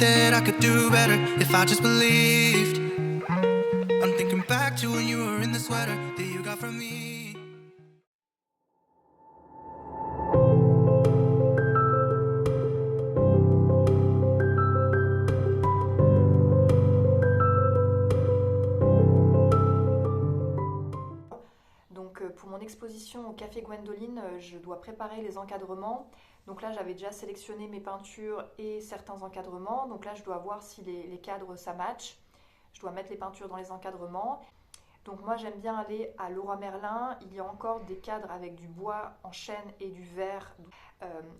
that I could do better if I just believed. I'm thinking back to when you were in the sweater that you got from me. Donc pour mon exposition au Café Gwendoline, je dois préparer les encadrements. Donc là, j'avais déjà sélectionné mes peintures et certains encadrements. Donc là, je dois voir si les cadres, ça match. Je dois mettre les peintures dans les encadrements. Donc moi, j'aime bien aller à Leroy Merlin. Il y a encore des cadres avec du bois en chêne et du verre.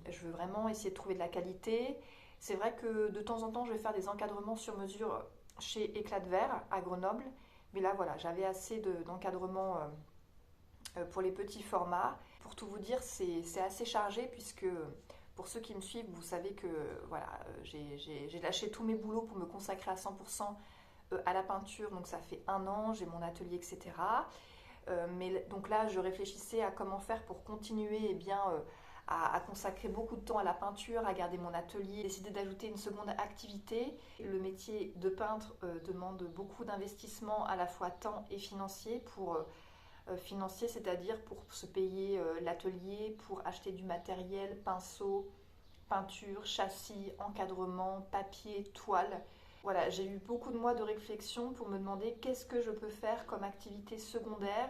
Je veux vraiment essayer de trouver de la qualité. C'est vrai que de temps en temps, je vais faire des encadrements sur mesure chez Éclat de Verre à Grenoble. Mais là, voilà, j'avais assez d'encadrements pour les petits formats. Pour tout vous dire, c'est assez chargé puisque pour ceux qui me suivent, vous savez que voilà, j'ai lâché tous mes boulots pour me consacrer à 100% à la peinture. Donc ça fait 1 an, j'ai mon atelier, etc. Mais donc là, je réfléchissais à comment faire pour continuer à consacrer beaucoup de temps à la peinture, à garder mon atelier, décider d'ajouter une seconde activité. Le métier de peintre demande beaucoup d'investissement à la fois temps et financier financier, c'est-à-dire pour se payer l'atelier, pour acheter du matériel, pinceau, peinture, châssis, encadrement, papier, toile. Voilà, j'ai eu beaucoup de mois de réflexion pour me demander qu'est-ce que je peux faire comme activité secondaire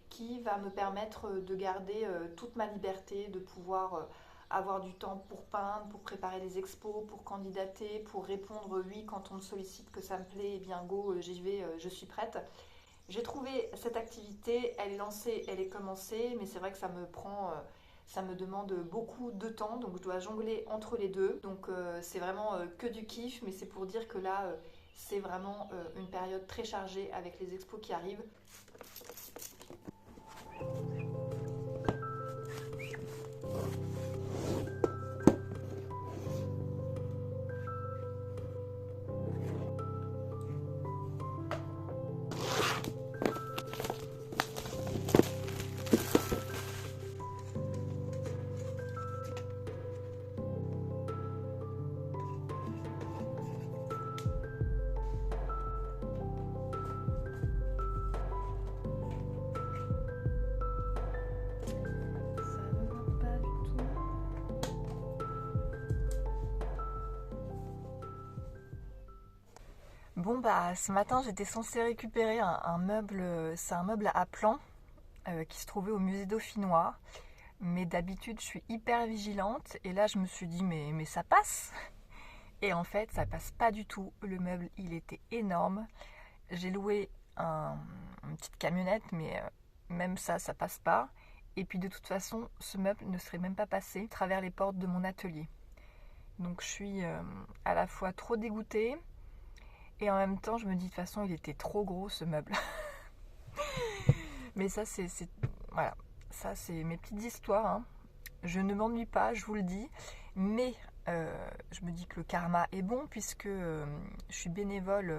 qui va me permettre de garder toute ma liberté, de pouvoir avoir du temps pour peindre, pour préparer les expos, pour candidater, pour répondre oui quand on me sollicite que ça me plaît, et bien go, j'y vais, je suis prête. J'ai trouvé cette activité, elle est lancée, elle est commencée, mais c'est vrai que ça me demande beaucoup de temps, donc je dois jongler entre les deux. Donc c'est vraiment que du kiff, mais c'est pour dire que là, c'est vraiment une période très chargée avec les expos qui arrivent. Bon bah ce matin j'étais censée récupérer un meuble, c'est un meuble à plan qui se trouvait au musée dauphinois. Mais d'habitude je suis hyper vigilante et là je me suis dit mais ça passe. Et en fait ça passe pas du tout, le meuble il était énorme. J'ai loué une petite camionnette mais même ça passe pas. Et puis de toute façon ce meuble ne serait même pas passé à travers les portes de mon atelier. Donc je suis à la fois trop dégoûtée. Et en même temps, je me dis de toute façon, il était trop gros ce meuble. Mais ça, voilà, ça c'est mes petites histoires. Hein. Je ne m'ennuie pas, je vous le dis. Mais je me dis que le karma est bon puisque je suis bénévole,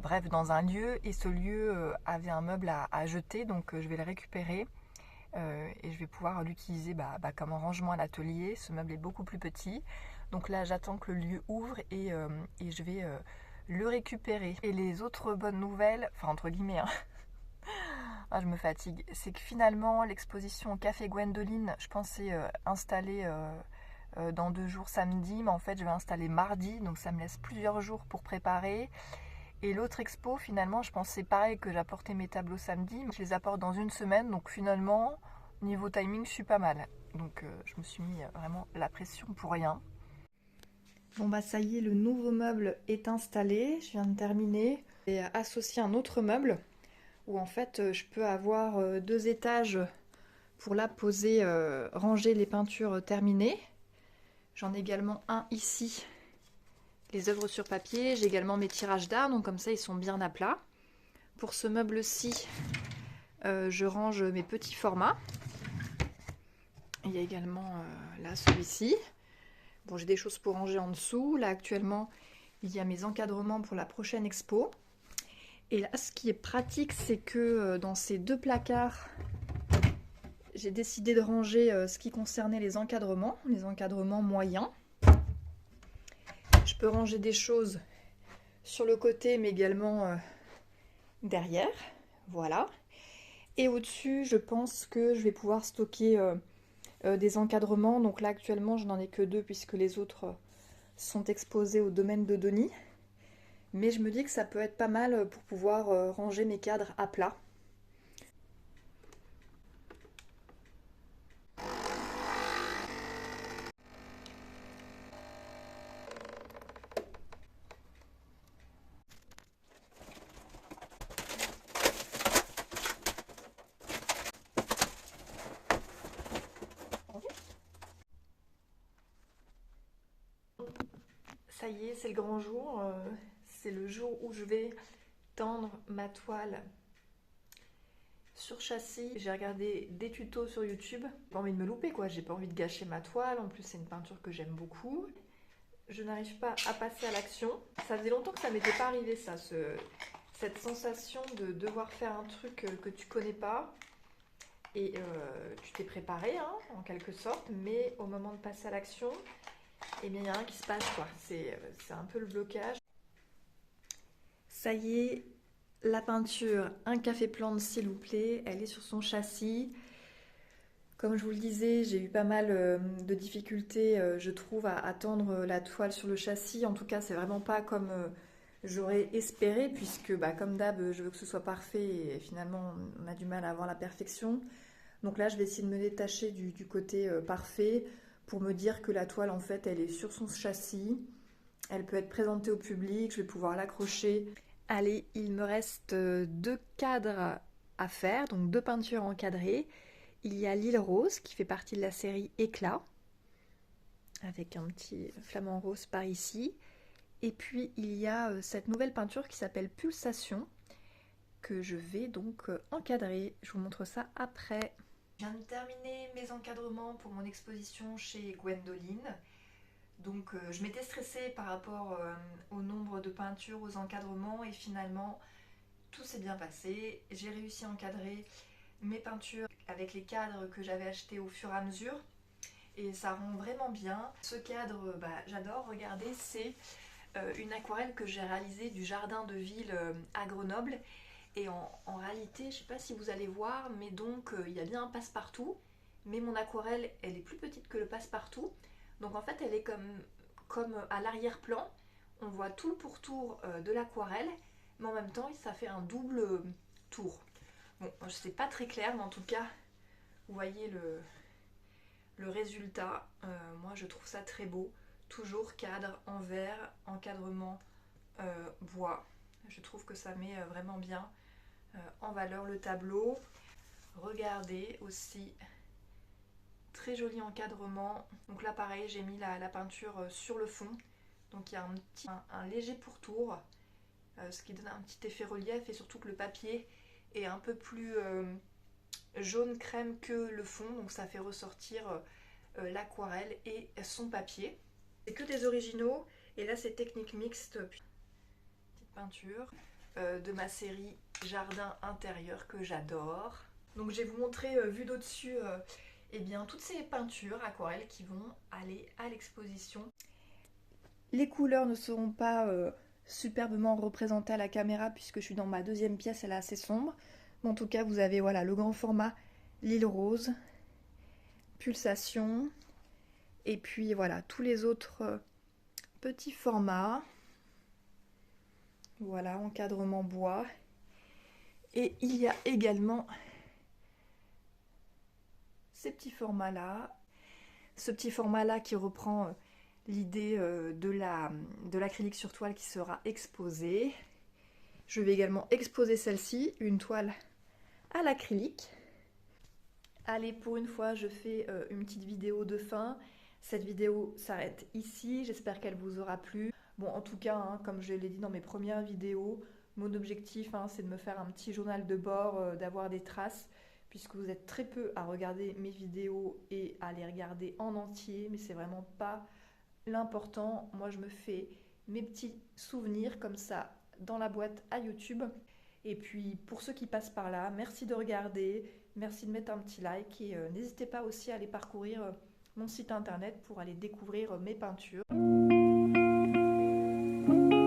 bref, dans un lieu et ce lieu avait un meuble à jeter, donc je vais le récupérer et je vais pouvoir l'utiliser comme un rangement à l'atelier. Ce meuble est beaucoup plus petit, donc là j'attends que le lieu ouvre et je vais le récupérer. Et les autres bonnes nouvelles, enfin entre guillemets, hein, je me fatigue, c'est que finalement l'exposition au Café Gwendoline, je pensais installer dans 2 jours samedi, mais en fait je vais installer mardi, donc ça me laisse plusieurs jours pour préparer. Et l'autre expo, finalement, je pensais pareil que j'apportais mes tableaux samedi, mais je les apporte dans 1 semaine, donc finalement, niveau timing, je suis pas mal. Donc je me suis mis vraiment la pression pour rien. Bon bah ça y est, le nouveau meuble est installé, je viens de terminer. J'ai associé un autre meuble où en fait je peux avoir 2 étages pour là poser, ranger les peintures terminées. J'en ai également un ici, les œuvres sur papier. J'ai également mes tirages d'art, donc comme ça ils sont bien à plat. Pour ce meuble-ci, je range mes petits formats. Il y a également là celui-ci. Bon, j'ai des choses pour ranger en dessous. Là, actuellement, il y a mes encadrements pour la prochaine expo. Et là, ce qui est pratique, c'est que dans ces 2 placards, j'ai décidé de ranger ce qui concernait les encadrements moyens. Je peux ranger des choses sur le côté, mais également derrière. Voilà. Et au-dessus, je pense que je vais pouvoir stocker des encadrements. Donc là, actuellement, je n'en ai que 2 puisque les autres sont exposés au domaine de Denis. Mais je me dis que ça peut être pas mal pour pouvoir ranger mes cadres à plat. Ça y est, c'est le grand jour. C'est le jour où je vais tendre ma toile sur châssis. J'ai regardé des tutos sur YouTube. J'ai pas envie de me louper quoi, j'ai pas envie de gâcher ma toile. En plus, c'est une peinture que j'aime beaucoup. Je n'arrive pas à passer à l'action. Ça faisait longtemps que ça m'était pas arrivé ça, cette sensation de devoir faire un truc que tu connais pas. Et tu t'es préparé hein, en quelque sorte, mais au moment de passer à l'action, eh bien il y a rien qui se passe quoi. C'est un peu le blocage. Ça y est, la peinture, un café plante s'il vous plaît, elle est sur son châssis. Comme je vous le disais, j'ai eu pas mal de difficultés, je trouve, à tendre la toile sur le châssis. En tout cas, c'est vraiment pas comme j'aurais espéré, puisque comme d'hab, je veux que ce soit parfait et finalement, on a du mal à avoir la perfection. Donc là, je vais essayer de me détacher du côté parfait pour me dire que la toile, en fait, elle est sur son châssis. Elle peut être présentée au public, je vais pouvoir l'accrocher. Allez, il me reste 2 cadres à faire, donc 2 peintures encadrées. Il y a l'île rose qui fait partie de la série Éclat, avec un petit flamant rose par ici. Et puis il y a cette nouvelle peinture qui s'appelle Pulsation, que je vais donc encadrer. Je vous montre ça après. Je viens de terminer mes encadrements pour mon exposition chez Gwendoline. Donc je m'étais stressée par rapport au nombre de peintures, aux encadrements, et finalement tout s'est bien passé. J'ai réussi à encadrer mes peintures avec les cadres que j'avais achetés au fur et à mesure, et ça rend vraiment bien. Ce cadre, j'adore, regardez, c'est une aquarelle que j'ai réalisée du jardin de ville à Grenoble. Et en réalité, je ne sais pas si vous allez voir, mais donc il y a bien un passe-partout, mais mon aquarelle, elle est plus petite que le passe-partout. Donc en fait, elle est comme à l'arrière-plan. On voit tout le pourtour de l'aquarelle, mais en même temps, ça fait un double tour. Bon, c'est pas très clair, mais en tout cas, vous voyez le résultat. Moi, je trouve ça très beau. Toujours cadre en verre, encadrement bois. Je trouve que ça met vraiment bien en valeur le tableau. Regardez aussi, très joli encadrement. Donc là pareil, j'ai mis la peinture sur le fond. Donc il y a un léger pourtour, ce qui donne un petit effet relief, et surtout que le papier est un peu plus jaune crème que le fond. Donc ça fait ressortir l'aquarelle et son papier. C'est que des originaux, et là c'est technique mixte. Petite peinture de ma série Jardin intérieur que j'adore. Donc je vais vous montrer vue d'au-dessus eh bien, toutes ces peintures aquarelles qui vont aller à l'exposition. Les couleurs ne seront pas superbement représentées à la caméra puisque je suis dans ma deuxième pièce, elle est assez sombre. Mais en tout cas, vous avez voilà, le grand format, l'île rose, Pulsation, et puis voilà, tous les autres petits formats. Voilà, encadrement bois. Et il y a également ces petits formats-là. Ce petit format-là qui reprend l'idée de l'acrylique sur toile qui sera exposée. Je vais également exposer celle-ci, une toile à l'acrylique. Allez, pour une fois, je fais une petite vidéo de fin. Cette vidéo s'arrête ici. J'espère qu'elle vous aura plu. Bon, en tout cas, hein, comme je l'ai dit dans mes premières vidéos, mon objectif, c'est de me faire un petit journal de bord, d'avoir des traces, puisque vous êtes très peu à regarder mes vidéos et à les regarder en entier, mais c'est vraiment pas l'important. Moi, je me fais mes petits souvenirs comme ça dans la boîte à YouTube. Et puis, pour ceux qui passent par là, merci de regarder, merci de mettre un petit like, et n'hésitez pas aussi à aller parcourir mon site internet pour aller découvrir mes peintures. Bye.